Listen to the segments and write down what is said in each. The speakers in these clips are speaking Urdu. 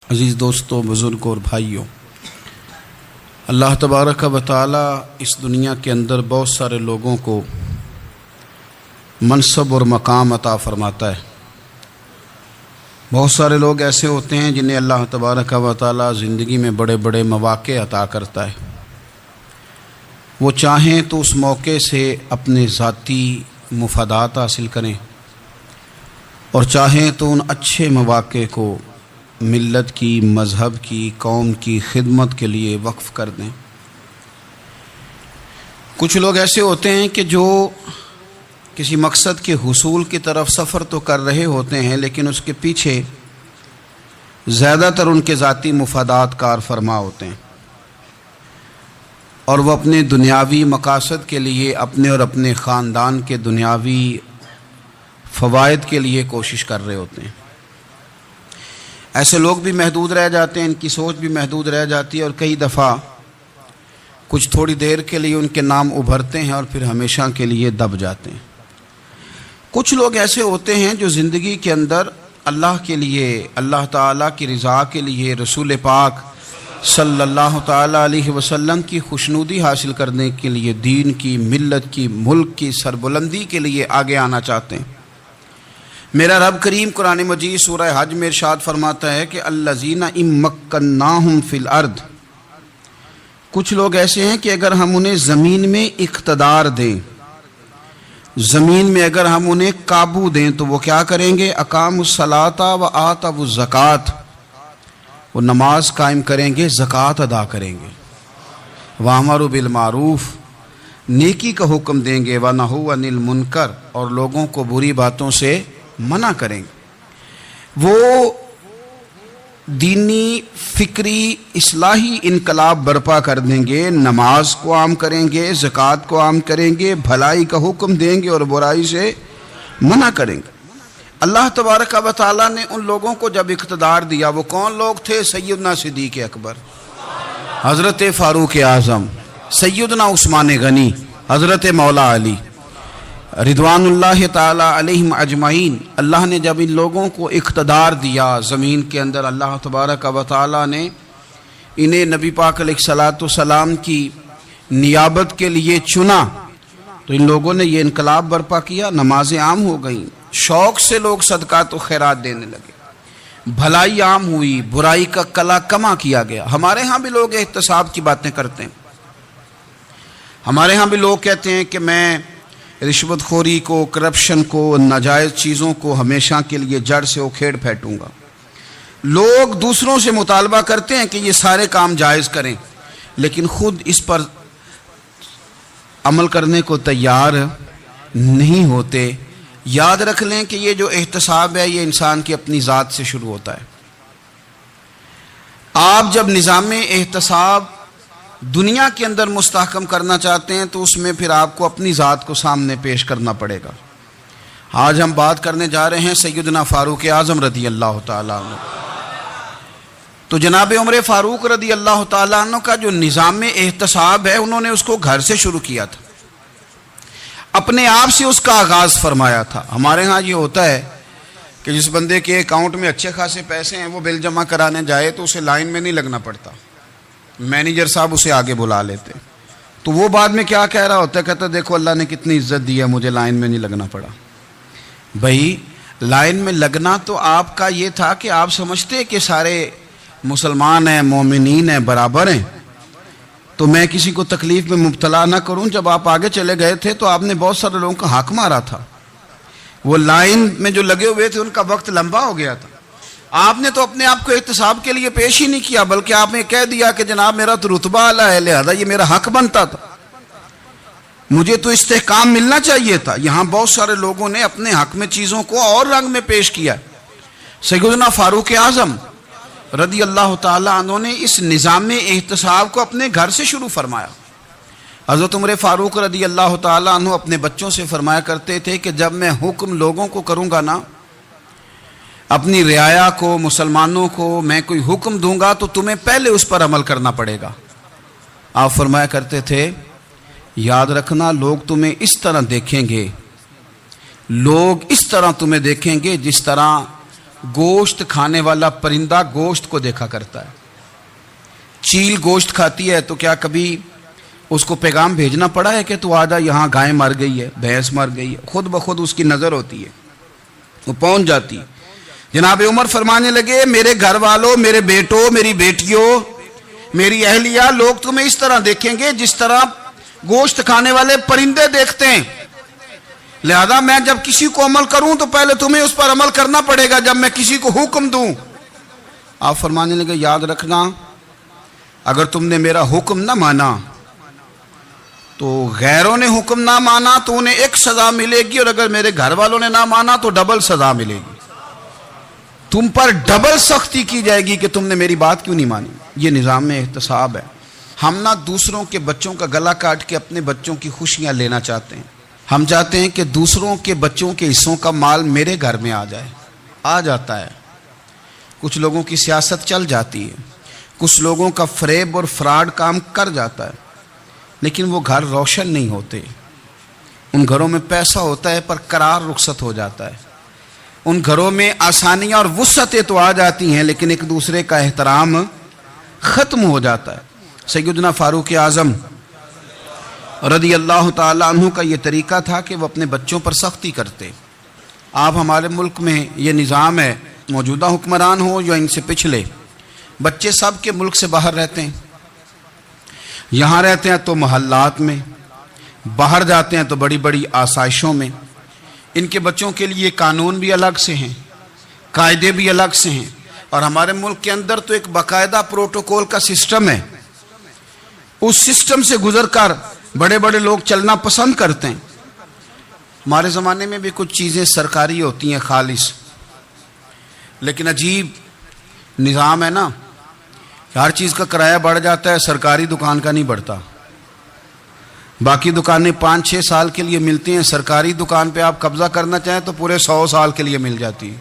عزیز دوستوں، بزرگوں اور بھائیوں، اللہ تبارک و تعالی اس دنیا کے اندر بہت سارے لوگوں کو منصب اور مقام عطا فرماتا ہے۔ بہت سارے لوگ ایسے ہوتے ہیں جنہیں اللہ تبارک و تعالی زندگی میں بڑے بڑے مواقع عطا کرتا ہے۔ وہ چاہیں تو اس موقع سے اپنے ذاتی مفادات حاصل کریں اور چاہیں تو ان اچھے مواقع کو ملت کی، مذہب کی، قوم کی خدمت کے لیے وقف کر دیں۔ کچھ لوگ ایسے ہوتے ہیں کہ جو کسی مقصد کے حصول کی طرف سفر تو کر رہے ہوتے ہیں، لیکن اس کے پیچھے زیادہ تر ان کے ذاتی مفادات کار فرما ہوتے ہیں، اور وہ اپنے دنیاوی مقاصد کے لیے، اپنے اور اپنے خاندان کے دنیاوی فوائد کے لیے کوشش کر رہے ہوتے ہیں۔ ایسے لوگ بھی محدود رہ جاتے ہیں، ان کی سوچ بھی محدود رہ جاتی ہے، اور کئی دفعہ کچھ تھوڑی دیر کے لیے ان کے نام ابھرتے ہیں اور پھر ہمیشہ کے لیے دب جاتے ہیں۔ کچھ لوگ ایسے ہوتے ہیں جو زندگی کے اندر اللہ کے لیے، اللہ تعالیٰ کی رضا کے لیے، رسول پاک صلی اللہ تعالیٰ علیہ وسلم کی خوشنودی حاصل کرنے کے لیے، دین کی، ملت کی، ملک کی سربلندی کے لیے آگے آنا چاہتے ہیں۔ میرا رب کریم قرآن مجید سورہ حج میں ارشاد فرماتا ہے کہ الذین ان مکناہم فی الارض، کچھ لوگ ایسے ہیں کہ اگر ہم انہیں زمین میں اقتدار دیں، زمین میں اگر ہم انہیں قابو دیں تو وہ کیا کریں گے؟ اقاموا الصلاۃ و آتوا الزکوٰۃ، وہ نماز قائم کریں گے، زکوٰۃ ادا کریں گے، وامروا بالمعروف، نیکی کا حکم دیں گے، ونہوا عن المنکر، اور لوگوں کو بری باتوں سے منع کریں گے۔ وہ دینی، فکری، اصلاحی انقلاب برپا کر دیں گے، نماز کو عام کریں گے، زکوٰۃ کو عام کریں گے، بھلائی کا حکم دیں گے اور برائی سے منع کریں گے۔ اللہ تبارک و تعالیٰ نے ان لوگوں کو جب اقتدار دیا، وہ کون لوگ تھے؟ سیدنا صدیق اکبر، حضرت فاروق اعظم، سیدنا عثمان غنی، حضرت مولا علی رضوان اللہ تعالی علیہم اجمعین۔ اللہ نے جب ان لوگوں کو اقتدار دیا زمین کے اندر، اللہ تبارک و تعالی نے انہیں نبی پاک علیہ الصلاۃ والسلام کی نیابت کے لیے چنا، تو ان لوگوں نے یہ انقلاب برپا کیا، نمازیں عام ہو گئیں، شوق سے لوگ صدقات و خیرات دینے لگے، بھلائی عام ہوئی، برائی کا کلا کما کیا گیا۔ ہمارے ہاں بھی لوگ احتساب کی باتیں کرتے ہیں، ہمارے ہاں بھی لوگ کہتے ہیں کہ میں رشوت خوری کو، کرپشن کو، ناجائز چیزوں کو ہمیشہ کے لیے جڑ سے اکھیڑ پھینٹوں گا۔ لوگ دوسروں سے مطالبہ کرتے ہیں کہ یہ سارے کام جائز کریں، لیکن خود اس پر عمل کرنے کو تیار نہیں ہوتے۔ یاد رکھ لیں کہ یہ جو احتساب ہے، یہ انسان کی اپنی ذات سے شروع ہوتا ہے۔ آپ جب نظام احتساب دنیا کے اندر مستحکم کرنا چاہتے ہیں تو اس میں پھر آپ کو اپنی ذات کو سامنے پیش کرنا پڑے گا۔ آج ہم بات کرنے جا رہے ہیں سیدنا فاروق اعظم رضی اللہ تعالیٰ عنہ۔ تو جناب عمر فاروق رضی اللہ تعالیٰ عنہ کا جو نظام احتساب ہے، انہوں نے اس کو گھر سے شروع کیا تھا، اپنے آپ سے اس کا آغاز فرمایا تھا۔ ہمارے ہاں یہ ہوتا ہے کہ جس بندے کے اکاؤنٹ میں اچھے خاصے پیسے ہیں، وہ بل جمع کرانے جائے تو اسے لائن میں نہیں لگنا پڑتا، مینیجر صاحب اسے آگے بلا لیتے، تو وہ بعد میں کیا کہہ رہا ہوتا ہے؟ کہتا دیکھو اللہ نے کتنی عزت دی ہے، مجھے لائن میں نہیں لگنا پڑا۔ بھائی لائن میں لگنا تو آپ کا یہ تھا کہ آپ سمجھتے کہ سارے مسلمان ہیں، مومنین ہیں، برابر ہیں، تو میں کسی کو تکلیف میں مبتلا نہ کروں۔ جب آپ آگے چلے گئے تھے تو آپ نے بہت سارے لوگوں کا حق مارا تھا، وہ لائن میں جو لگے ہوئے تھے ان کا وقت لمبا ہو گیا تھا۔ آپ نے تو اپنے آپ کو احتساب کے لیے پیش ہی نہیں کیا، بلکہ آپ نے کہہ دیا کہ جناب میرا تو رتبہ اعلیٰ ہے، لہذا یہ میرا حق بنتا تھا، مجھے تو استحکام ملنا چاہیے تھا۔ یہاں بہت سارے لوگوں نے اپنے حق میں چیزوں کو اور رنگ میں پیش کیا۔ سیدنا فاروق اعظم رضی اللہ تعالیٰ عنہ نے اس نظام احتساب کو اپنے گھر سے شروع فرمایا۔ حضرت عمر فاروق رضی اللہ تعالیٰ عنہ اپنے بچوں سے فرمایا کرتے تھے کہ جب میں حکم لوگوں کو کروں گا نا، اپنی رعایا کو، مسلمانوں کو میں کوئی حکم دوں گا تو تمہیں پہلے اس پر عمل کرنا پڑے گا۔ آپ فرمایا کرتے تھے یاد رکھنا لوگ تمہیں اس طرح دیکھیں گے، لوگ اس طرح تمہیں دیکھیں گے جس طرح گوشت کھانے والا پرندہ گوشت کو دیکھا کرتا ہے. چیل گوشت کھاتی ہے تو کیا کبھی اس کو پیغام بھیجنا پڑا ہے کہ تو آجا یہاں گائے مر گئی ہے, بھینس مر گئی ہے؟ خود بخود اس کی نظر ہوتی ہے, وہ پہنچ جاتی ہے. جناب عمر فرمانے لگے میرے گھر والوں, میرے بیٹوں, میری بیٹیوں, میری اہلیہ, لوگ تمہیں اس طرح دیکھیں گے جس طرح گوشت کھانے والے پرندے دیکھتے ہیں. لہذا میں جب کسی کو عمل کروں تو پہلے تمہیں اس پر عمل کرنا پڑے گا جب میں کسی کو حکم دوں. آپ فرمانے لگے یاد رکھنا اگر تم نے میرا حکم نہ مانا تو غیروں نے حکم نہ مانا تو انہیں ایک سزا ملے گی, اور اگر میرے گھر والوں نے نہ مانا تو ڈبل سزا ملے گی. تم پر ڈبل سختی کی جائے گی کہ تم نے میری بات کیوں نہیں مانی. یہ نظام احتساب ہے. ہم نہ دوسروں کے بچوں کا گلا کاٹ کے اپنے بچوں کی خوشیاں لینا چاہتے ہیں. ہم چاہتے ہیں کہ دوسروں کے بچوں کے حصوں کا مال میرے گھر میں آ جائے. آ جاتا ہے. کچھ لوگوں کی سیاست چل جاتی ہے, کچھ لوگوں کا فریب اور فراڈ کام کر جاتا ہے, لیکن وہ گھر روشن نہیں ہوتے. ان گھروں میں پیسہ ہوتا ہے پر قرار رخصت ہو جاتا ہے. ان گھروں میں آسانیاں اور وسعتیں تو آ جاتی ہیں لیکن ایک دوسرے کا احترام ختم ہو جاتا ہے. سیدنا فاروق اعظم رضی اللہ تعالیٰ عنہ کا یہ طریقہ تھا کہ وہ اپنے بچوں پر سختی کرتے. آپ ہمارے ملک میں یہ نظام ہے, موجودہ حکمران ہو یا ان سے پچھلے, بچے سب کے ملک سے باہر رہتے ہیں. یہاں رہتے ہیں تو محلات میں, باہر جاتے ہیں تو بڑی بڑی آسائشوں میں. ان کے بچوں کے لیے قانون بھی الگ سے ہیں, قاعدے بھی الگ سے ہیں, اور ہمارے ملک کے اندر تو ایک باقاعدہ پروٹوکول کا سسٹم ہے. اس سسٹم سے گزر کر بڑے بڑے لوگ چلنا پسند کرتے ہیں. ہمارے زمانے میں بھی کچھ چیزیں سرکاری ہوتی ہیں خالص, لیکن عجیب نظام ہے نا, ہر چیز کا کرایہ بڑھ جاتا ہے, سرکاری دکان کا نہیں بڑھتا. باقی دکانیں 5-6 سال کے لیے ملتی ہیں, سرکاری دکان پہ آپ قبضہ کرنا چاہیں تو پورے 100 سال کے لیے مل جاتی ہے.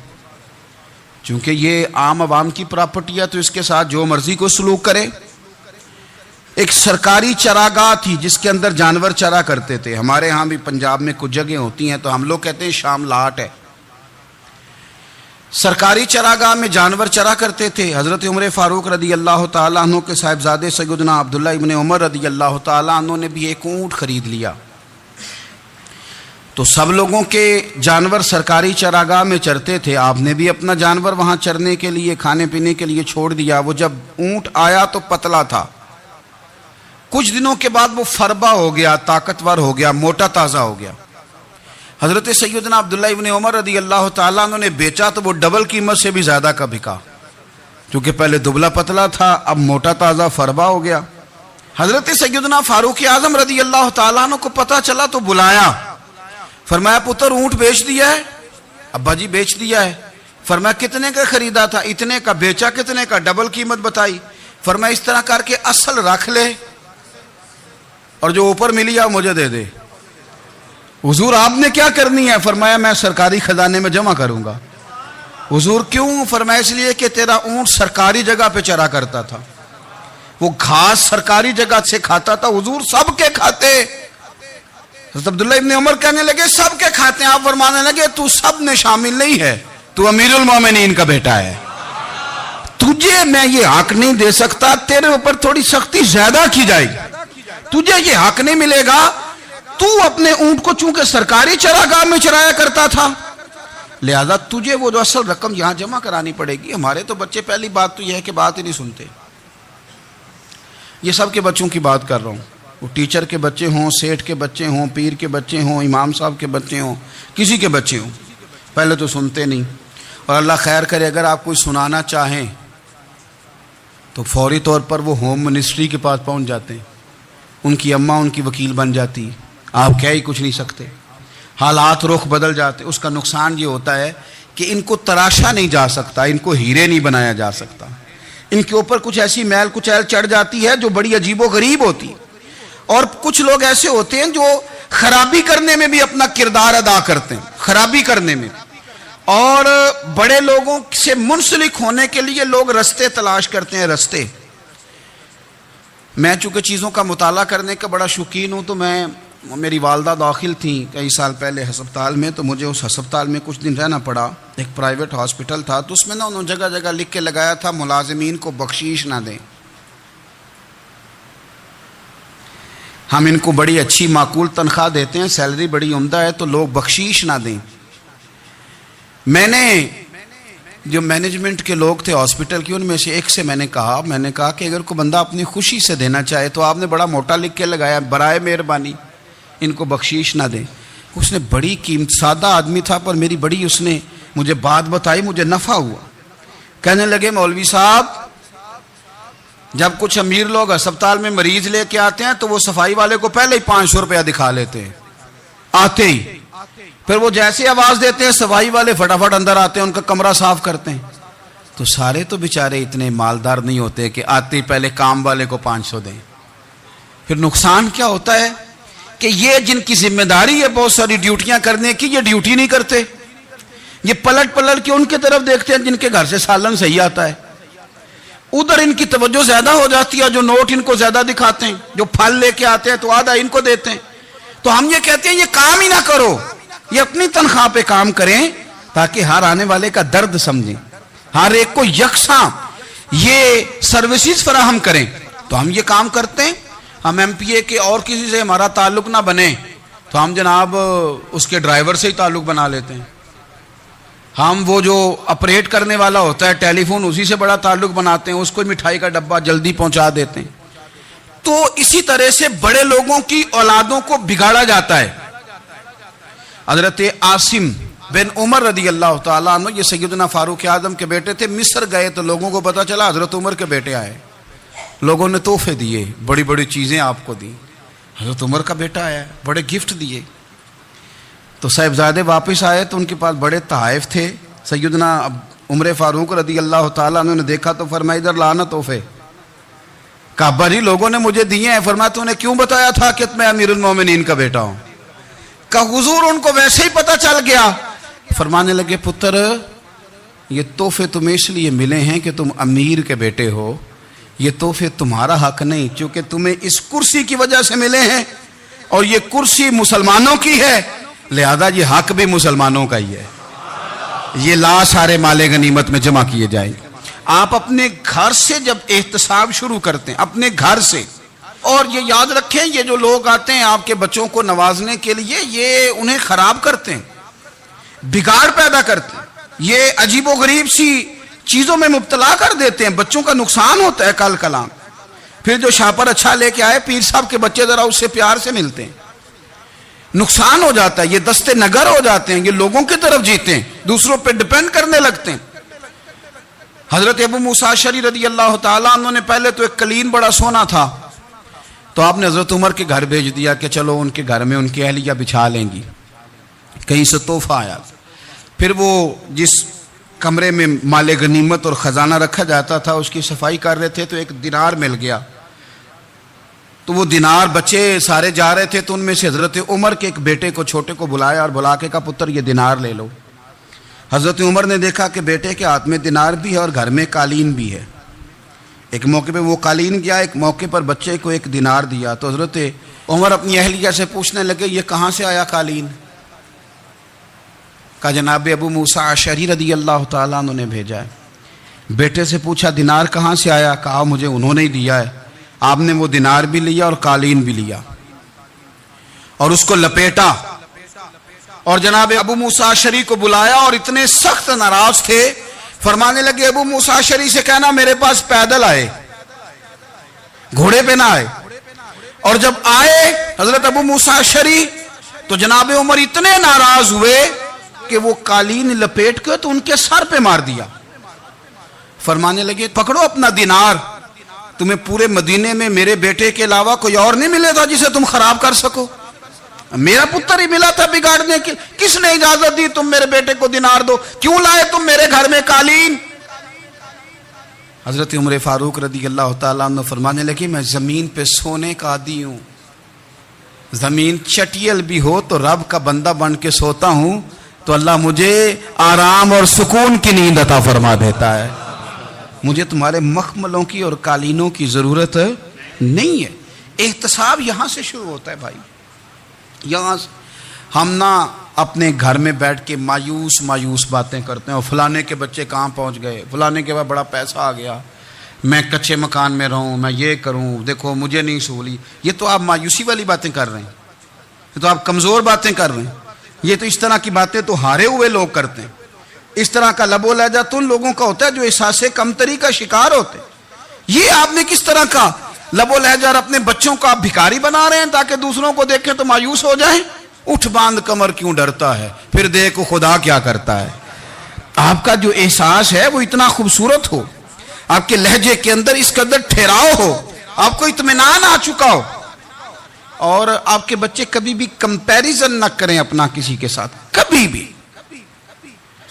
چونکہ یہ عام عوام کی پراپرٹی ہے تو اس کے ساتھ جو مرضی کو سلوک کرے. ایک سرکاری چراگاہ تھی جس کے اندر جانور چرا کرتے تھے. ہمارے ہاں بھی پنجاب میں کچھ جگہ ہوتی ہیں تو ہم لوگ کہتے ہیں شام لاٹ ہے. سرکاری چراگاہ میں جانور چرا کرتے تھے. حضرت عمر فاروق رضی اللہ تعالیٰ عنہ کے صاحبزادے سیدنا عبداللہ ابن عمر رضی اللہ تعالیٰ عنہ نے بھی ایک اونٹ خرید لیا. تو سب لوگوں کے جانور سرکاری چراگاہ میں چرتے تھے, آپ نے بھی اپنا جانور وہاں چرنے کے لیے, کھانے پینے کے لیے چھوڑ دیا. وہ جب اونٹ آیا تو پتلا تھا, کچھ دنوں کے بعد وہ فربا ہو گیا, طاقتور ہو گیا, موٹا تازہ ہو گیا. حضرت سیدنا عبداللہ ابن عمر رضی اللہ تعالیٰ عنہ نے بیچا تو وہ ڈبل قیمت سے بھی زیادہ کا بکا, کیونکہ پہلے دبلا پتلا تھا, اب موٹا تازہ فربا ہو گیا. حضرت سیدنا فاروق اعظم رضی اللہ تعالیٰ عنہ کو پتہ چلا تو بلایا, فرمایا پتر اونٹ بیچ دیا ہے؟ ابا جی بیچ دیا ہے. فرمایا کتنے کا خریدا تھا؟ اتنے کا. بیچا کتنے کا؟ ڈبل قیمت بتائی. فرمایا اس طرح کر کے اصل رکھ لے اور جو اوپر ملی آپ مجھے دے دے. حضور آپ نے کیا کرنی ہے؟ فرمایا میں سرکاری خزانے میں جمع کروں گا. حضور کیوں؟ فرمایا اس لیے کہ تیرا اونٹ سرکاری جگہ پہ چرا کرتا تھا, وہ گھاس سرکاری جگہ سے کھاتا تھا. حضور سب کے کھاتے. حضرت عبداللہ ابن عمر کہنے لگے سب کے کھاتے ہیں. آپ فرمانے لگے تو سب میں شامل نہیں ہے, تو امیر المومنین کا بیٹا ہے, تجھے میں یہ حق نہیں دے سکتا, تیرے اوپر تھوڑی سختی زیادہ کی جائے گی, تجھے یہ حق نہیں ملے گا. تو اپنے اونٹ کو چونکہ سرکاری چراگاہ میں چرایا کرتا تھا, لہذا تجھے وہ جو اصل رقم یہاں جمع کرانی پڑے گی. ہمارے تو بچے پہلی بات تو یہ ہے کہ بات ہی نہیں سنتے. یہ سب کے بچوں کی بات کر رہا ہوں, وہ ٹیچر کے بچے ہوں, سیٹھ کے بچے ہوں, پیر کے بچے ہوں, امام صاحب کے بچے ہوں, کسی کے بچے ہوں, پہلے تو سنتے نہیں. اور اللہ خیر کرے اگر آپ کوئی سنانا چاہیں تو فوری طور پر وہ ہوم منسٹری کے پاس پہنچ جاتے ہیں, ان کی اماں ان کی وکیل بن جاتی, آپ کہہ ہی کچھ نہیں سکتے, حالات رخ بدل جاتے. اس کا نقصان یہ ہوتا ہے کہ ان کو تراشا نہیں جا سکتا, ان کو ہیرے نہیں بنایا جا سکتا, ان کے اوپر کچھ ایسی میل کچیل چڑھ جاتی ہے جو بڑی عجیب و غریب ہوتی. اور کچھ لوگ ایسے ہوتے ہیں جو خرابی کرنے میں بھی اپنا کردار ادا کرتے ہیں, خرابی کرنے میں, اور بڑے لوگوں سے منسلک ہونے کے لیے لوگ رستے تلاش کرتے ہیں. رستے, میں چونکہ چیزوں کا مطالعہ کرنے کا بڑا شوقین ہوں تو میں میری والدہ داخل تھیں کئی سال پہلے ہسپتال میں، تو مجھے اس ہسپتال میں کچھ دن رہنا پڑا. ایک پرائیویٹ ہاسپٹل تھا، تو اس میں انہوں نے جگہ جگہ لکھ کے لگایا تھا ملازمین کو بخشیش نہ دیں. ہم ان کو بڑی اچھی معقول تنخواہ دیتے ہیں، سیلری بڑی عمدہ ہے، تو لوگ بخشیش نہ دیں. میں نے جو مینجمنٹ کے لوگ تھے ہاسپٹل کی، ان میں سے ایک سے میں نے کہا کہ اگر کوئی بندہ اپنی خوشی سے دینا چاہے تو آپ نے بڑا موٹا لکھ کے لگایا برائے مہربانی ان کو بخشیش نہ دیں. اس نے بڑی قیمت، سادہ آدمی تھا پر میری بڑی اس نے مجھے بات بتائی، مجھے نفع ہوا. کہنے لگے مولوی صاحب، جب کچھ امیر لوگ ہسپتال میں مریض لے کے آتے ہیں تو وہ صفائی والے کو پہلے ہی 500 روپیہ دکھا لیتے ہیں آتے ہی. پھر وہ جیسے آواز دیتے ہیں صفائی والے فٹافٹ اندر آتے ہیں، ان کا کمرہ صاف کرتے ہیں. تو سارے تو بیچارے اتنے مالدار نہیں ہوتے کہ آتے ہی پہلے کام والے کو 500 دیں. پھر نقصان کیا ہوتا ہے کہ یہ جن کی ذمہ داری ہے بہت ساری ڈیوٹیاں کرنے کی، یہ ڈیوٹی نہیں کرتے. یہ پلٹ کے ان کی طرف دیکھتے ہیں جن کے گھر سے سالن صحیح آتا ہے. ادھر ان کی توجہ زیادہ ہو جاتی ہے، جو نوٹ ان کو زیادہ دکھاتے ہیں، جو پھل لے کے آتے ہیں تو آدھا ان کو دیتے ہیں. تو ہم یہ کہتے ہیں یہ کام ہی نہ کرو، یہ اپنی تنخواہ پہ کام کریں تاکہ ہر آنے والے کا درد سمجھیں، ہر ایک کو یکساں یہ سروسز فراہم کریں. تو ہم یہ کام کرتے ہیں. ہم ایم پی اے کے اور کسی سے ہمارا تعلق نہ بنے تو ہم جناب اس کے ڈرائیور سے ہی تعلق بنا لیتے ہیں. ہم وہ جو آپریٹ کرنے والا ہوتا ہے ٹیلی فون، اسی سے بڑا تعلق بناتے ہیں، اس کو مٹھائی کا ڈبہ جلدی پہنچا دیتے ہیں. تو اسی طرح سے بڑے لوگوں کی اولادوں کو بگاڑا جاتا ہے. حضرت عاصم بن عمر رضی اللہ تعالیٰ عنہ، یہ سیدنا فاروق اعظم کے بیٹے تھے. مصر گئے تو لوگوں کو پتا چلا حضرت عمر کے بیٹے آئے. لوگوں نے تحفے دیے، بڑی بڑی چیزیں آپ کو دی. حضرت عمر کا بیٹا آیا، بڑے گفٹ دیے. تو صاحبزادے واپس آئے تو ان کے پاس بڑے تحائف تھے. سیدنا عمر فاروق رضی اللہ تعالیٰ عنہ نے دیکھا تو فرمایا ادھر لانا تحفے. کہا بھائی لوگوں نے مجھے دیے ہیں. فرمایا تو نے کیوں بتایا تھا کہ میں امیر المومنین کا بیٹا ہوں؟ کہا حضور ان کو ویسے ہی پتا چل گیا. فرمانے لگے پتر یہ تحفے تمہیں اس لیے ملے ہیں کہ تم امیر کے بیٹے ہو، یہ تحفے تمہارا حق نہیں، چونکہ تمہیں اس کرسی کی وجہ سے ملے ہیں اور یہ کرسی مسلمانوں کی ہے، لہذا یہ حق بھی مسلمانوں کا ہی ہے. یہ لا سارے مال غنیمت میں جمع کیے جائیں. آپ اپنے گھر سے جب احتساب شروع کرتے ہیں، اپنے گھر سے، اور یہ یاد رکھیں یہ جو لوگ آتے ہیں آپ کے بچوں کو نوازنے کے لیے، یہ انہیں خراب کرتے ہیں، بگاڑ پیدا کرتے ہیں، یہ عجیب و غریب سی چیزوں میں مبتلا کر دیتے ہیں. بچوں کا نقصان ہوتا ہے کل کلام. پھر جو شاپر اچھا لے کے آئے پیر صاحب کے بچے ذرا اس سے پیار سے ملتے ہیں، نقصان ہو جاتا ہے. یہ دستے نگر ہو جاتے ہیں، یہ لوگوں کی طرف جیتے ہیں، دوسروں پہ ڈیپینڈ کرنے لگتے ہیں. حضرت ابو موسیٰ اشعری رضی اللہ تعالیٰ عنہ نے پہلے تو ایک قلین بڑا سونا تھا، تو آپ نے حضرت عمر کے گھر بھیج دیا کہ چلو ان کے گھر میں ان کی اہلیہ بچھا لیں گی. کہیں سے تحفہ آیا. پھر وہ جس کمرے میں مال غنیمت اور خزانہ رکھا جاتا تھا اس کی صفائی کر رہے تھے تو ایک دینار مل گیا. تو وہ دینار بچے سارے جا رہے تھے تو ان میں سے حضرت عمر کے ایک بیٹے کو چھوٹے کو بلایا اور بلا کے کہا پتر یہ دینار لے لو. حضرت عمر نے دیکھا کہ بیٹے کے ہاتھ میں دینار بھی ہے اور گھر میں قالین بھی ہے. ایک موقع پہ وہ قالین گیا، ایک موقع پر بچے کو ایک دینار دیا. تو حضرت عمر اپنی اہلیہ سے پوچھنے لگے یہ کہاں سے آیا قالین؟ کہا جناب ابو موسیٰ اشعری رضی اللہ تعالیٰ عنہ نے بھیجا ہے. بیٹے سے پوچھا دینار کہاں سے آیا؟ کہا مجھے انہوں نے ہی دیا ہے. آپ نے وہ دینار بھی لیا اور قالین بھی لیا اور اس کو لپیٹا اور جناب ابو موسیٰ اشعری کو بلایا اور اتنے سخت ناراض تھے. فرمانے لگے ابو موسیٰ اشعری سے کہنا میرے پاس پیدل آئے، گھوڑے پہ نہ آئے. اور جب آئے حضرت ابو موسیٰ اشعری تو جناب عمر اتنے ناراض ہوئے کہ وہ قالین لپیٹ کے تو ان کے سر پہ مار دیا. فرمانے لگے پکڑو اپنا دینار، تمہیں پورے مدینے میں میرے بیٹے کے علاوہ کوئی اور نہیں ملے تھا جسے تم خراب کر سکو، میرا پتر ہی ملا تھا بگاڑنے کی. کس نے اجازت دی تم میرے بیٹے کو دینار دو؟ کیوں لائے تم میرے گھر میں قالین؟ حضرت عمر فاروق رضی اللہ تعالیٰ عنہ فرمانے لگے میں زمین پہ سونے کا عادی ہوں، زمین چٹیل بھی ہو تو رب کا بندہ بن کے سوتا ہوں تو اللہ مجھے آرام اور سکون کی نیند عطا فرما دیتا ہے. مجھے تمہارے مخملوں کی اور قالینوں کی ضرورت نہیں ہے. احتساب یہاں سے شروع ہوتا ہے بھائی. یہاں ہم نہ اپنے گھر میں بیٹھ کے مایوس باتیں کرتے ہیں، اور فلانے کے بچے کہاں پہنچ گئے، فلانے کے بعد بڑا پیسہ آ گیا، میں کچے مکان میں رہوں، میں یہ کروں، دیکھو مجھے نہیں سہولی۔ یہ تو آپ مایوسی والی باتیں کر رہے ہیں، یہ تو آپ کمزور باتیں کر رہے ہیں، یہ تو اس طرح کی باتیں تو ہارے ہوئے لوگ کرتے ہیں۔ اس طرح کا لب و لہجہ تو ان لوگوں کا ہوتا ہے جو احساس کمتری کا شکار ہوتے ہیں۔ یہ آپ نے کس طرح کا لب و لہجہ، اور اپنے بچوں کو آپ بھکاری بنا رہے ہیں تاکہ دوسروں کو دیکھیں تو مایوس ہو جائیں۔ اٹھ باندھ کمر کیوں ڈرتا ہے، پھر دیکھو خدا کیا کرتا ہے۔ آپ کا جو احساس ہے وہ اتنا خوبصورت ہو، آپ کے لہجے کے اندر اس قدر ٹھہراؤ ہو، آپ کو اطمینان آ چکا ہو، اور آپ کے بچے کبھی بھی کمپیریزن نہ کریں اپنا کسی کے ساتھ، کبھی بھی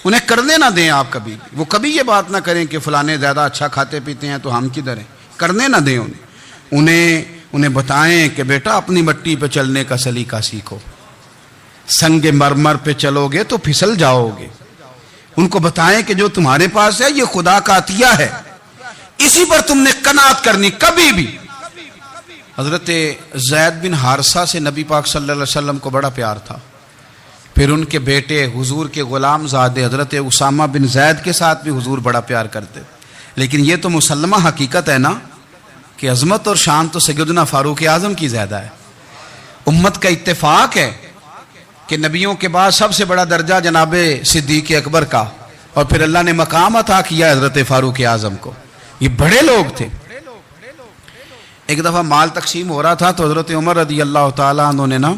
انہیں کرنے نہ دیں۔ آپ کبھی وہ کبھی یہ بات نہ کریں کہ فلانے زیادہ اچھا کھاتے پیتے ہیں تو ہم کدھر ہیں، کرنے نہ دیں انہیں بتائیں کہ بیٹا اپنی مٹی پہ چلنے کا سلیقہ سیکھو، سنگ مرمر پہ چلو گے تو پھسل جاؤ گے۔ ان کو بتائیں کہ جو تمہارے پاس ہے یہ خدا کا عطیہ ہے، اسی پر تم نے قناعت کرنی کبھی بھی۔ حضرت زید بن حارثہ سے نبی پاک صلی اللہ علیہ وسلم کو بڑا پیار تھا، پھر ان کے بیٹے حضور کے غلام زادے حضرت اسامہ بن زید کے ساتھ بھی حضور بڑا پیار کرتے۔ لیکن یہ تو مسلمہ حقیقت ہے نا کہ عظمت اور شان تو سیدنا فاروق اعظم کی زیادہ ہے۔ امت کا اتفاق ہے کہ نبیوں کے بعد سب سے بڑا درجہ جناب صدیق اکبر کا، اور پھر اللہ نے مقام عطا کیا حضرت فاروق اعظم کو۔ یہ بڑے لوگ تھے۔ ایک دفعہ مال تقسیم ہو رہا تھا تو حضرت عمر رضی اللہ تعالیٰ عنہ نے نا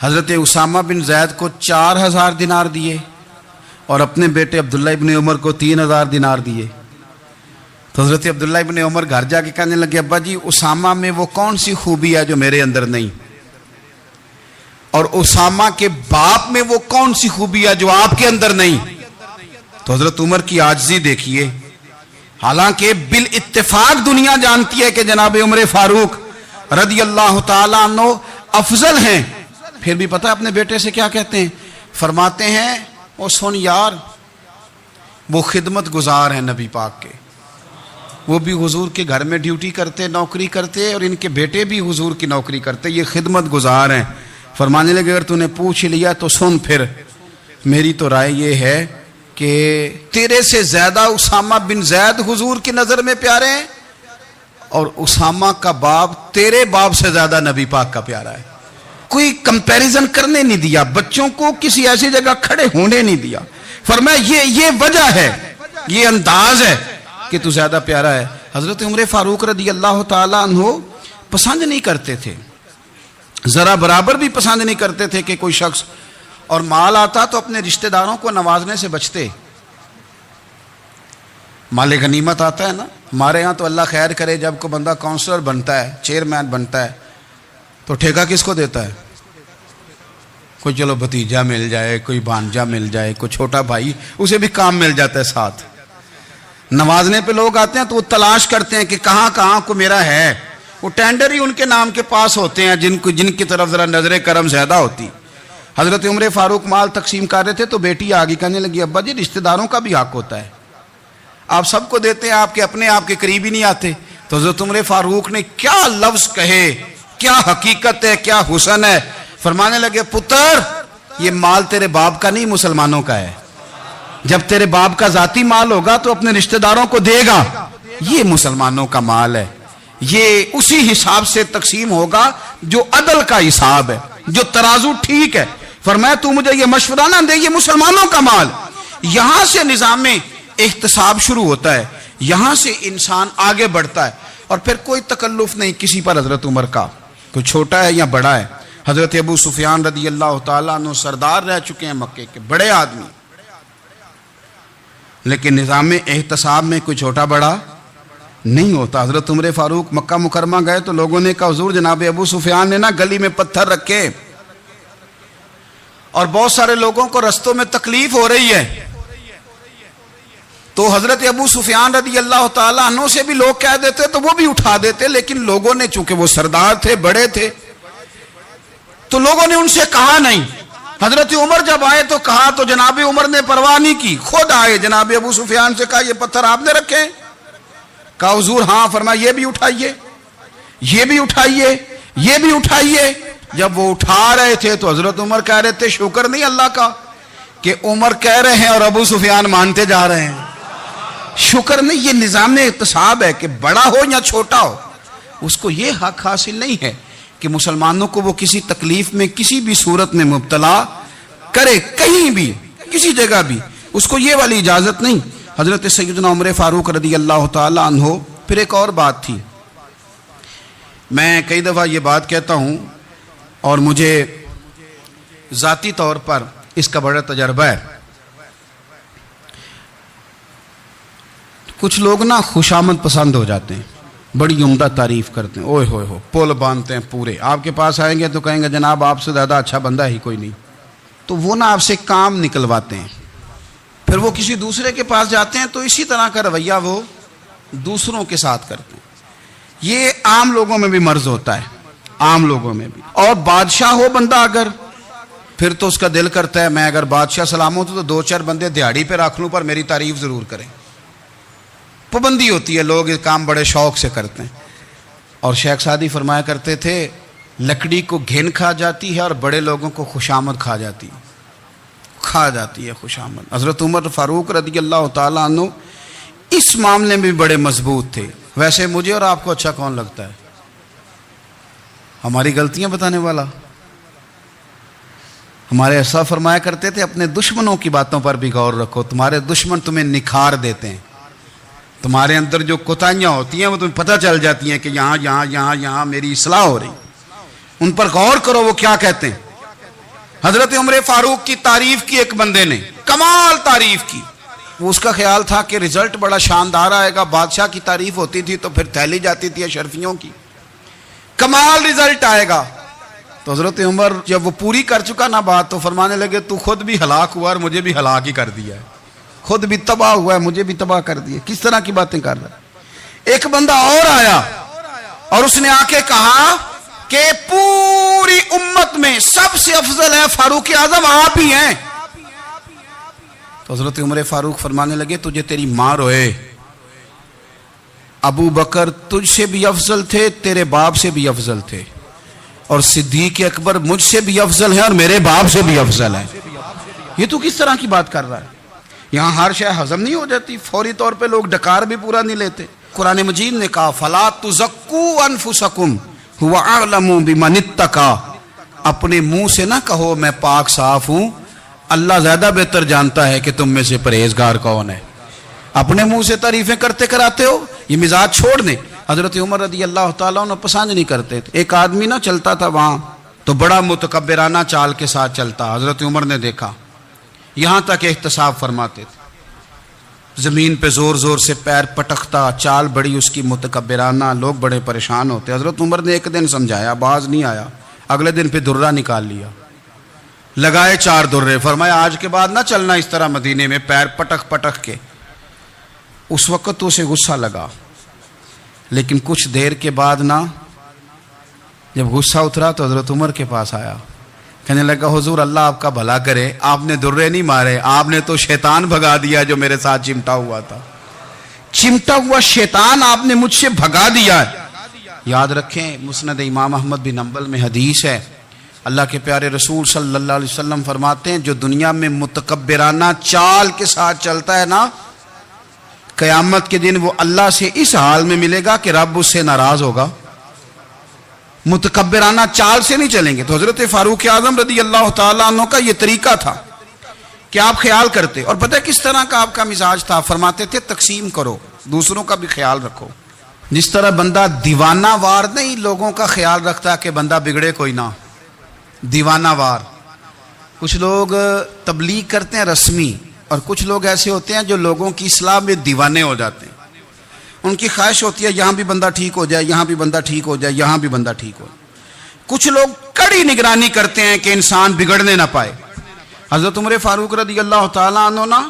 حضرت اسامہ بن زید کو 4000 دینار دیے، اور اپنے بیٹے عبداللہ ابن عمر کو 3000 دینار دیے۔ تو حضرت عبداللہ ابن عمر گھر جا کے کہنے لگے، ابا جی اسامہ میں وہ کون سی خوبی ہے جو میرے اندر نہیں، اور اسامہ کے باپ میں وہ کون سی خوبی ہے جو آپ کے اندر نہیں۔ تو حضرت عمر کی عاجزی دیکھیے، حالانکہ بالاتفاق دنیا جانتی ہے کہ جناب عمر فاروق رضی اللہ تعالیٰ عنہ افضل ہیں، پھر بھی پتہ اپنے بیٹے سے کیا کہتے ہیں؟ فرماتے ہیں وہ سن یار، وہ خدمت گزار ہیں نبی پاک کے، وہ بھی حضور کے گھر میں ڈیوٹی کرتے، نوکری کرتے، اور ان کے بیٹے بھی حضور کی نوکری کرتے، یہ خدمت گزار ہیں۔ فرمانے لگے اگر تو نے پوچھ لیا تو سن، پھر میری تو رائے یہ ہے کہ تیرے سے زیادہ اسامہ بن زید حضور کی نظر میں پیارے ہیں، اور اسامہ کا باپ تیرے باپ سے زیادہ نبی پاک کا پیارا ہے۔ کوئی کمپیریزن کرنے نہیں دیا، بچوں کو کسی ایسی جگہ کھڑے ہونے نہیں دیا۔ فرمایا یہ وجہ ہے، یہ انداز ہے کہ تو زیادہ پیارا ہے۔ حضرت عمر فاروق رضی اللہ تعالیٰ عنہ پسند نہیں کرتے تھے، ذرا برابر بھی پسند نہیں کرتے تھے کہ کوئی شخص اور مال آتا تو اپنے رشتہ داروں کو نوازنے سے بچتے۔ مال غنیمت آتا ہے نا، ہمارے یہاں تو اللہ خیر کرے جب کوئی بندہ کونسلر بنتا ہے، چیئرمین بنتا ہے، تو ٹھیکہ کس کو دیتا ہے؟ کوئی چلو بھتیجا مل جائے، کوئی بھانجا مل جائے، کوئی چھوٹا بھائی، اسے بھی کام مل جاتا ہے ساتھ۔ نوازنے پہ لوگ آتے ہیں تو وہ تلاش کرتے ہیں کہ کہاں کہاں کو میرا ہے، وہ ٹینڈر ہی ان کے نام کے پاس ہوتے ہیں جن کی طرف ذرا نظر کرم زیادہ ہوتی۔ حضرت عمر فاروق مال تقسیم کر رہے تھے تو بیٹی آگے کہنے لگی، ابا جی رشتہ داروں کا بھی حق ہوتا ہے، آپ سب کو دیتے ہیں، آپ کے اپنے آپ کے قریب ہی نہیں آتے۔ تو حضرت عمر فاروق نے کیا لفظ کہے، کیا حقیقت ہے، کیا حسن ہے۔ فرمانے لگے پتر یہ مال تیرے باپ کا نہیں مسلمانوں کا ہے، جب تیرے باپ کا ذاتی مال ہوگا تو اپنے رشتہ داروں کو دے گا، یہ مسلمانوں کا مال ہے، یہ اسی حساب سے تقسیم ہوگا جو عدل کا حساب ہے، جو ترازو ٹھیک ہے۔ فرمایا تو مجھے یہ مشورہ نہ دے، یہ مسلمانوں کا مال۔ یہاں سے نظام احتساب شروع ہوتا ہے، یہاں سے انسان آگے بڑھتا ہے، اور پھر کوئی تکلف نہیں کسی پر حضرت عمر کا، کوئی چھوٹا ہے یا بڑا ہے۔ حضرت ابو سفیان رضی اللہ تعالیٰ عنہ سردار رہ چکے ہیں مکے کے، بڑے آدمی، لیکن نظام احتساب میں کوئی چھوٹا بڑا نہیں ہوتا۔ حضرت عمر فاروق مکہ مکرمہ گئے تو لوگوں نے کہا حضور جناب ابو سفیان نے نا گلی میں پتھر رکھے، اور بہت سارے لوگوں کو رستوں میں تکلیف ہو رہی ہے، تو حضرت ابو سفیان رضی اللہ تعالیٰ عنہ سے بھی لوگ کہہ دیتے تو وہ بھی اٹھا دیتے، لیکن لوگوں نے چونکہ وہ سردار تھے، بڑے تھے، تو لوگوں نے ان سے کہا نہیں۔ حضرت عمر جب آئے تو کہا تو جناب عمر نے پرواہ نہیں کی، خود آئے، جناب ابو سفیان سے کہا یہ پتھر آپ نے رکھے؟ کہا حضور ہاں۔ فرمایا یہ بھی اٹھائیے، یہ بھی اٹھائیے، یہ بھی اٹھائیے۔ جب وہ اٹھا رہے تھے تو حضرت عمر کہہ رہے تھے شکر نہیں اللہ کا کہ عمر کہہ رہے ہیں اور ابو سفیان مانتے جا رہے ہیں. شکر نہیں، یہ نظام احتساب ہے کہ بڑا ہو یا چھوٹا ہو اس کو یہ حق حاصل نہیں ہے کہ مسلمانوں کو وہ کسی تکلیف میں کسی بھی صورت میں مبتلا کرے، کہیں بھی کسی جگہ بھی، اس کو یہ والی اجازت نہیں. حضرت سیدنا عمر فاروق رضی اللہ تعالی عنہ. پھر ایک اور بات تھی، میں کئی دفعہ یہ بات کہتا ہوں اور مجھے ذاتی طور پر اس کا بڑا تجربہ ہے. کچھ لوگ نا خوشامد پسند ہو جاتے ہیں، بڑی عمدہ تعریف کرتے ہیں، اوئے ہوئے ہو پول باندھتے ہیں پورے. آپ کے پاس آئیں گے تو کہیں گے جناب آپ سے زیادہ اچھا بندہ ہی کوئی نہیں. تو وہ نا آپ سے کام نکلواتے ہیں، پھر وہ کسی دوسرے کے پاس جاتے ہیں تو اسی طرح کا رویہ وہ دوسروں کے ساتھ کرتے ہیں. یہ عام لوگوں میں بھی مرض ہوتا ہے، عام لوگوں میں بھی. اور بادشاہ ہو بندہ اگر، پھر تو اس کا دل کرتا ہے میں اگر بادشاہ سلام ہوں تو 2-4 بندے دیہڑی پہ رکھ لوں پر میری تعریف ضرور کریں. پابندی ہوتی ہے، لوگ یہ کام بڑے شوق سے کرتے ہیں. اور شیخ سعدی فرمایا کرتے تھے لکڑی کو گھن کھا جاتی ہے اور بڑے لوگوں کو خوشامد کھا جاتی ہے خوشامد. حضرت عمر فاروق رضی اللہ تعالیٰ عنہ اس معاملے میں بھی بڑے مضبوط تھے. ویسے مجھے اور آپ کو اچھا کون لگتا ہے؟ ہماری غلطیاں بتانے والا. ہمارے ایسا فرمایا کرتے تھے اپنے دشمنوں کی باتوں پر بھی غور رکھو، تمہارے دشمن تمہیں نکھار دیتے ہیں. تمہارے اندر جو کوتاہیاں ہوتی ہیں وہ تمہیں پتہ چل جاتی ہیں کہ یہاں میری اصلاح ہو رہی. ان پر غور کرو وہ کیا کہتے ہیں. حضرت عمر فاروق کی تعریف کی ایک بندے نے، کمال تعریف کی. وہ اس کا خیال تھا کہ رزلٹ بڑا شاندار آئے گا. بادشاہ کی تعریف ہوتی تھی تو پھر تھیلی جاتی تھی اشرفیوں کی، کمال رزلٹ آئے گا. تو حضرت عمر جب وہ پوری کر چکا نا بات تو فرمانے لگے تو خود بھی ہلاک ہوا اور مجھے بھی ہلاک ہی کر دیا ہے، خود بھی تباہ ہوا ہے مجھے بھی تباہ کر دیا. کس طرح کی باتیں کر رہا ہے. ایک بندہ اور آیا اور اس نے آ کے کہا کہ پوری امت میں سب سے افضل ہے فاروق اعظم آپ ہی ہیں. تو حضرت عمر فاروق فرمانے لگے تجھے تیری ماں روئے، ابو بکر تجھ سے بھی افضل تھے، تیرے باپ سے بھی افضل تھے، اور صدیق اکبر مجھ سے بھی افضل ہے اور میرے باپ سے بھی افضل ہے. یہ تو کس طرح کی بات کر رہا ہے. یہاں ہر شے ہضم نہیں ہو جاتی، فوری طور پہ لوگ ڈکار بھی پورا نہیں لیتے. قرآن مجید نے کہا فَلَا تُزَكُّوا أَنفُسَكُمْ هُوَ أَعْلَمُ بِمَنِ اتَّقَىٰ. اپنے منہ سے نہ کہو میں پاک صاف ہوں، اللہ زیادہ بہتر جانتا ہے کہ تم میں سے پرہیزگار کون ہے. اپنے منہ سے تعریفیں کرتے کراتے ہو، یہ مزاج چھوڑ دیں. حضرت عمر رضی اللہ تعالیٰ عنہ پسند نہیں کرتے تھے. ایک آدمی نہ چلتا تھا وہاں تو بڑا متکبرانہ چال کے ساتھ چلتا. حضرت عمر نے دیکھا، یہاں تک احتساب فرماتے تھے، زمین پہ زور زور سے پیر پٹکتا، چال بڑی اس کی متکبرانہ، لوگ بڑے پریشان ہوتے. حضرت عمر نے ایک دن سمجھایا، باز نہیں آیا. اگلے دن پہ درہ نکال لیا، لگائے 4 درے. فرمایا آج کے بعد نہ چلنا اس طرح مدینے میں پیر پٹک پٹک کے. اس وقت تو اسے غصہ لگا، لیکن کچھ دیر کے بعد نا جب غصہ اترا تو حضرت عمر کے پاس آیا، کہنے لگا حضور اللہ آپ کا بھلا کرے، آپ نے درے نہیں مارے، آپ نے تو شیطان بھگا دیا جو میرے ساتھ چمٹا ہوا تھا. چمٹا ہوا شیطان آپ نے مجھ سے بھگا دیا ہے. یاد رکھیں مسند امام احمد بن حنبل میں حدیث ہے، اللہ کے پیارے رسول صلی اللہ علیہ وسلم فرماتے ہیں جو دنیا میں متکبرانہ چال کے ساتھ چلتا ہے نا، قیامت کے دن وہ اللہ سے اس حال میں ملے گا کہ رب اس سے ناراض ہوگا. متکبرانہ چال سے نہیں چلیں گے. تو حضرت فاروق اعظم رضی اللہ تعالیٰ عنہ کا یہ طریقہ تھا کہ آپ خیال کرتے. اور پتہ کس طرح کا آپ کا مزاج تھا؟ فرماتے تھے تقسیم کرو، دوسروں کا بھی خیال رکھو. جس طرح بندہ دیوانہ وار نہیں لوگوں کا خیال رکھتا کہ بندہ بگڑے کوئی نہ، دیوانہ وار. کچھ لوگ تبلیغ کرتے ہیں رسمی، اور کچھ لوگ ایسے ہوتے ہیں جو لوگوں کی اصلاح میں دیوانے ہو جاتے ہیں. ان کی خواہش ہوتی ہے یہاں بھی بندہ ٹھیک ہو جائے، یہاں بھی بندہ ٹھیک ہو جائے، یہاں بھی بندہ ٹھیک ہو. کچھ لوگ کڑی نگرانی کرتے ہیں کہ انسان بگڑنے نہ پائے. حضرت عمر فاروق رضی اللہ تعالیٰ عنہ نا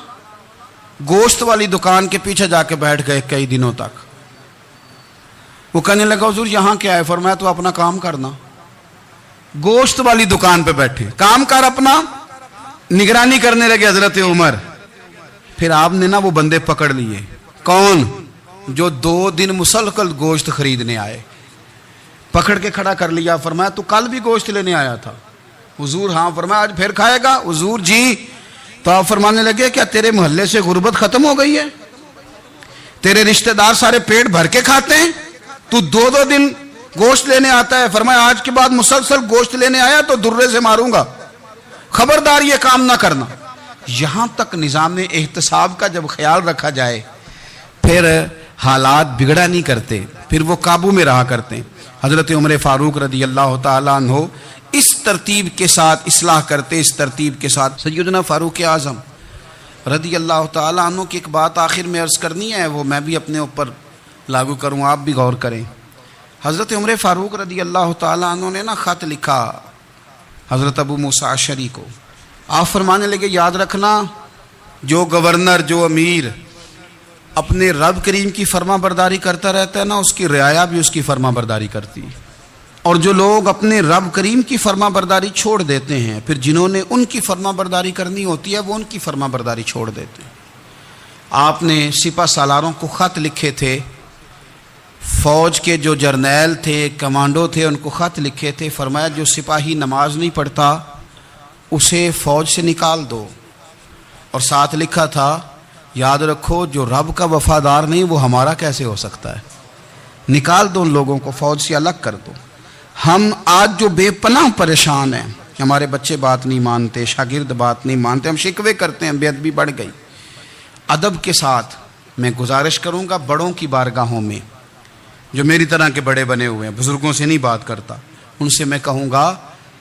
گوشت والی دکان کے پیچھے جا کے بیٹھ گئے کئی دنوں تک. وہ کہنے لگا حضور یہاں کیا ہے؟ فرمایا تو اپنا کام کرنا. گوشت والی دکان پہ بیٹھے، کام کر اپنا. نگرانی کرنے لگے حضرت عمر. پھر آپ نے نا وہ بندے پکڑ لیے. کون؟ جو 2 دن مسلسل گوشت خریدنے آئے. پکڑ کے کھڑا کر لیا، فرمایا تو کل بھی گوشت لینے آیا تھا؟ حضور ہاں۔ فرمایا آج پھر کھائے گا؟ حضور جی۔ تو آپ فرمانے لگے کیا تیرے محلے سے غربت ختم ہو گئی ہے؟ تیرے رشتہ دار سارے پیٹ بھر کے کھاتے ہیں، تو دو دو دن گوشت لینے آتا ہے؟ فرمایا آج کے بعد مسلسل گوشت لینے آیا تو درے سے ماروں گا، خبردار یہ کام نہ کرنا۔ یہاں تک نظام احتساب کا جب خیال رکھا جائے پھر حالات بگڑا نہیں کرتے، پھر وہ قابو میں رہا کرتے ہیں۔ حضرت عمر فاروق رضی اللہ تعالیٰ عنہ اس ترتیب کے ساتھ اصلاح کرتے، اس ترتیب کے ساتھ۔ سیدنا فاروق اعظم رضی اللہ تعالیٰ عنہ کی ایک بات آخر میں عرض کرنی ہے، وہ میں بھی اپنے اوپر لاگو کروں، آپ بھی غور کریں۔ حضرت عمر فاروق رضی اللہ تعالیٰ عنہ نے نا خط لکھا حضرت ابو موسیٰ اشعری کو۔ آپ فرمانے لگے یاد رکھنا، جو گورنر، جو امیر اپنے رب کریم کی فرما برداری کرتا رہتا ہے نا، اس کی رعایا بھی اس کی فرما برداری کرتی ہے، اور جو لوگ اپنے رب کریم کی فرما برداری چھوڑ دیتے ہیں، پھر جنہوں نے ان کی فرما برداری کرنی ہوتی ہے وہ ان کی فرما برداری چھوڑ دیتے ہیں۔ آپ نے سپہ سالاروں کو خط لکھے تھے، فوج کے جو جرنیل تھے، کمانڈو تھے، ان کو خط لکھے تھے، فرمایا جو سپاہی نماز نہیں پڑھتا اسے فوج سے نکال دو، اور ساتھ لکھا تھا یاد رکھو جو رب کا وفادار نہیں وہ ہمارا کیسے ہو سکتا ہے، نکال دو ان لوگوں کو، فوج سے الگ کر دو۔ ہم آج جو بے پناہ پریشان ہیں، ہمارے بچے بات نہیں مانتے، شاگرد بات نہیں مانتے، ہم شکوے کرتے ہیں، بے ادبی بڑھ گئی۔ ادب کے ساتھ میں گزارش کروں گا بڑوں کی بارگاہوں میں، جو میری طرح کے بڑے بنے ہوئے ہیں، بزرگوں سے نہیں بات کرتا، ان سے میں کہوں گا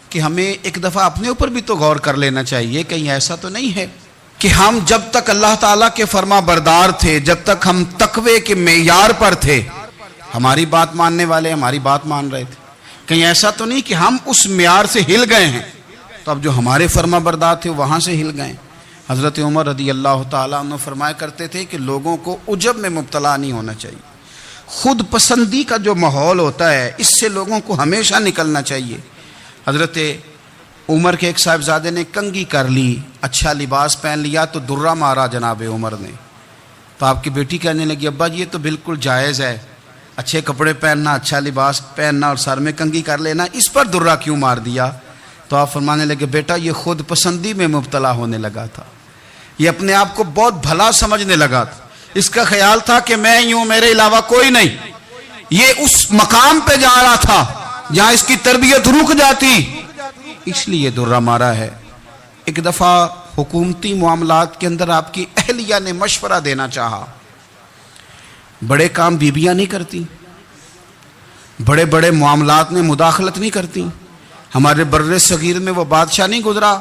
کہ ہمیں ایک دفعہ اپنے اوپر بھی تو غور کر لینا چاہیے، کہیں ایسا تو نہیں ہے کہ ہم جب تک اللہ تعالیٰ کے فرما بردار تھے، جب تک ہم تقوی کے معیار پر تھے، ہماری بات ماننے والے ہماری بات مان رہے تھے، کہیں ایسا تو نہیں کہ ہم اس معیار سے ہل گئے ہیں تو اب جو ہمارے فرما بردار تھے وہاں سے ہل گئے۔ حضرت عمر رضی اللہ تعالیٰ عنہ فرمایا کرتے تھے کہ لوگوں کو عجب میں مبتلا نہیں ہونا چاہیے، خود پسندی کا جو ماحول ہوتا ہے اس سے لوگوں کو ہمیشہ نکلنا چاہیے۔ حضرت عمر کے ایک صاحبزادے نے کنگھی کر لی، اچھا لباس پہن لیا تو درہ مارا جناب عمر نے، تو آپ کی بیٹی کہنے لگی ابا جی یہ تو بالکل جائز ہے، اچھے کپڑے پہننا، اچھا لباس پہننا اور سر میں کنگھی کر لینا، اس پر درہ کیوں مار دیا؟ تو آپ فرمانے لگے بیٹا یہ خود پسندی میں مبتلا ہونے لگا تھا، یہ اپنے آپ کو بہت بھلا سمجھنے لگا تھا، اس کا خیال تھا کہ میں یوں میرے علاوہ کوئی نہیں، یہ اس مقام پہ جا رہا تھا جہاں اس کی تربیت رک جاتی، اس لیے درہ مارا ہے۔ ایک دفعہ حکومتی معاملات کے اندر آپ کی اہلیہ نے مشورہ دینا چاہا، بڑے کام بیویاں نہیں کرتی، بڑے بڑے معاملات میں مداخلت نہیں کرتی۔ ہمارے بر صغیر میں وہ بادشاہ نہیں گزرا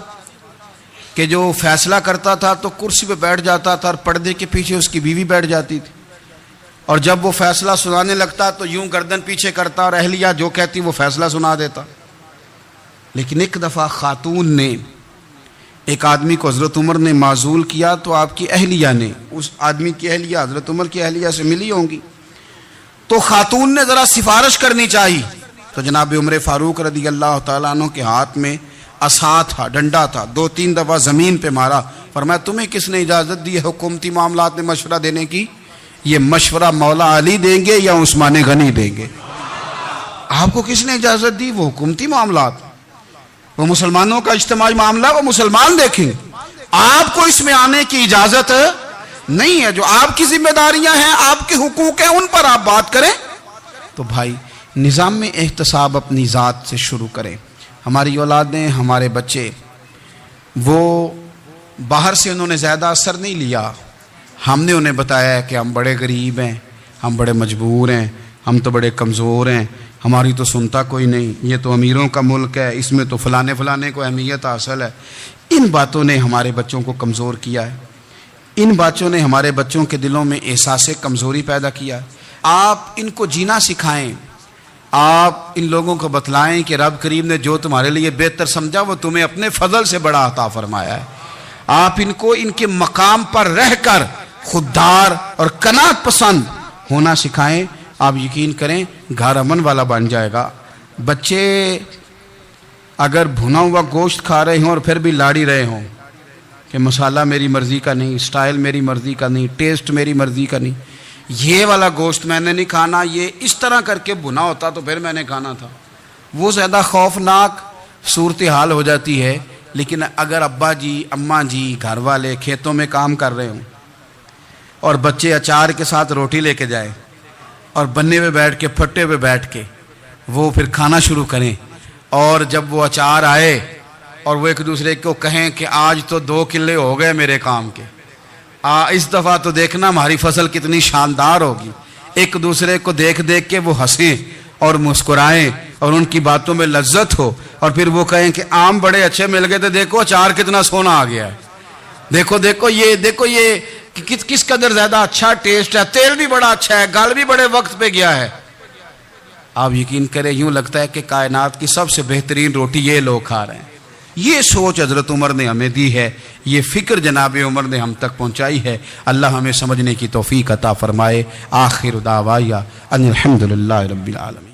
کہ جو فیصلہ کرتا تھا تو کرسی پہ بیٹھ جاتا تھا اور پردے کے پیچھے اس کی بیوی بیٹھ جاتی تھی، اور جب وہ فیصلہ سنانے لگتا تو یوں گردن پیچھے کرتا اور اہلیہ جو کہتی وہ فیصلہ سنا دیتا۔ لیکن ایک دفعہ خاتون نے ایک آدمی کو حضرت عمر نے معزول کیا تو آپ کی اہلیہ نے، اس آدمی کی اہلیہ حضرت عمر کی اہلیہ سے ملی ہوں گی، تو خاتون نے ذرا سفارش کرنی چاہیے، تو جناب عمر فاروق رضی اللہ تعالیٰ عنہ کے ہاتھ میں عصا تھا، ڈنڈا تھا، 2-3 دفعہ زمین پہ مارا، فرمایا تمہیں کس نے اجازت دی ہے حکومتی معاملات میں مشورہ دینے کی؟ یہ مشورہ مولا علی دیں گے یا عثمان غنی دیں گے؟ آپ کو کس نے اجازت دی؟ وہ حکومتی معاملات، وہ مسلمانوں کا اجتماعی معاملہ وہ مسلمان دیکھیں گے، آپ کو اس میں آنے کی اجازت نہیں ہے۔ جو آپ کی ذمہ داریاں ہیں، آپ کے حقوق ہیں، ان پر آپ بات کریں۔ تو بھائی نظام میں احتساب اپنی ذات سے شروع کریں۔ ہماری اولادیں، ہمارے بچے، وہ باہر سے انہوں نے زیادہ اثر نہیں لیا، ہم نے انہیں بتایا ہے کہ ہم بڑے غریب ہیں، ہم بڑے مجبور ہیں، ہم تو بڑے کمزور ہیں، ہماری تو سنتا کوئی نہیں، یہ تو امیروں کا ملک ہے، اس میں تو فلانے کو اہمیت حاصل ہے۔ ان باتوں نے ہمارے بچوں کو کمزور کیا ہے، ان باتوں نے ہمارے بچوں کے دلوں میں احساس کمزوری پیدا کیا ہے۔ آپ ان کو جینا سکھائیں، آپ ان لوگوں کو بتلائیں کہ رب کریم نے جو تمہارے لیے بہتر سمجھا وہ تمہیں اپنے فضل سے بڑا عطا فرمایا ہے۔ آپ ان کو ان کے مقام پر رہ کر خوددار اور قناعت پسند ہونا سکھائیں، آپ یقین کریں گھر امن والا بن جائے گا۔ بچے اگر بھنا ہوا گوشت کھا رہے ہوں اور پھر بھی لاڑی رہے ہوں کہ مسالہ میری مرضی کا نہیں، سٹائل میری مرضی کا نہیں، ٹیسٹ میری مرضی کا نہیں، یہ والا گوشت میں نے نہیں کھانا، یہ اس طرح کر کے بنا ہوتا تو پھر میں نے کھانا تھا۔ وہ زیادہ خوفناک صورتحال ہو جاتی ہے۔ لیکن اگر ابا جی اماں جی گھر والے کھیتوں میں کام کر رہے ہوں اور بچے اچار کے ساتھ روٹی لے کے جائیں اور بننے پہ بیٹھ کے پھٹے پہ بیٹھ کے وہ پھر کھانا شروع کریں، اور جب وہ اچار آئے اور وہ ایک دوسرے کو کہیں کہ آج تو 2 کلے ہو گئے میرے کام کے، اس دفعہ تو دیکھنا ہماری فصل کتنی شاندار ہوگی، ایک دوسرے کو دیکھ دیکھ کے وہ ہنسیں اور مسکرائیں اور ان کی باتوں میں لذت ہو، اور پھر وہ کہیں کہ آم بڑے اچھے مل گئے تھے، دیکھو اچار کتنا سونا آ گیا ہے، دیکھو یہ کس قدر زیادہ اچھا ٹیسٹ ہے، تیل بھی بڑا اچھا ہے، گل بھی بڑے وقت پہ گیا ہے۔ آپ یقین کریں یوں لگتا ہے کہ کائنات کی سب سے بہترین روٹی یہ لوگ کھا رہے ہیں۔ یہ سوچ حضرت عمر نے ہمیں دی ہے، یہ فکر جناب عمر نے ہم تک پہنچائی ہے۔ اللہ ہمیں سمجھنے کی توفیق عطا فرمائے۔ آخر دعوایا ان الحمدللہ رب العالمین۔